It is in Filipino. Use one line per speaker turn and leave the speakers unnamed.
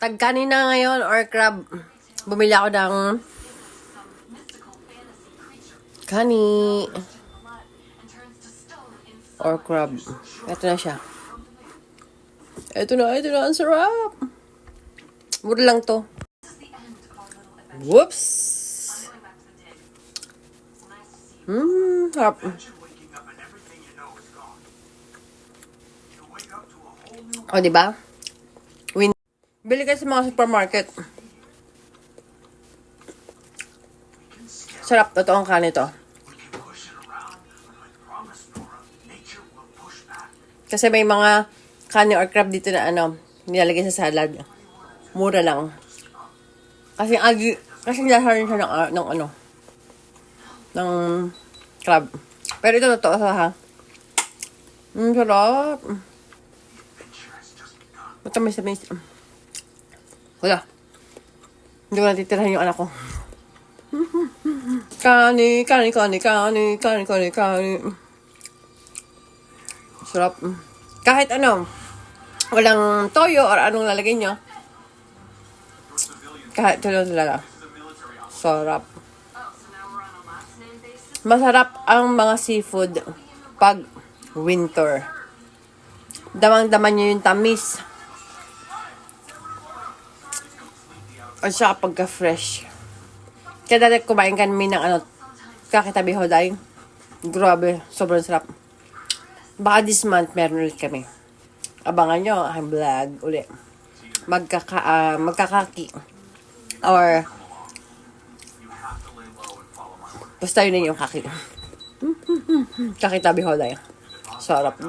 Tag kanina ngayon or crab. Bumili ako ng kani or crab. Ito na siya. Ito na. Ang sarap. Mura lang to. Whoops! Sarap. O, diba? Bili kayo sa mga supermarket. Sarap. Totoo ang kanin ito. Kasi may mga kanin or crab dito na nilalagay sa salad. Mura lang. Kasi nasa rin siya ng crab. Pero ito totoo ha. Sarap. Matamis. Wala. Hindi ko natitirahan yung anak ko. Kani. Sarap. Kahit walang toyo or anong lalagay nyo. Kahit tulo talaga. Sarap. Masarap ang mga seafood pag winter. Damang-daman nyo yung tamis. At saka pagka-fresh. Kaya dati kumain kami ng kakitabi hoday. Grabe, sobrang sarap. Baka this month meron ulit kami. Abangan nyo ang vlog ulit. Magkakaki. Or basta yun yung kaki. Kakitabi hoday. Sarap.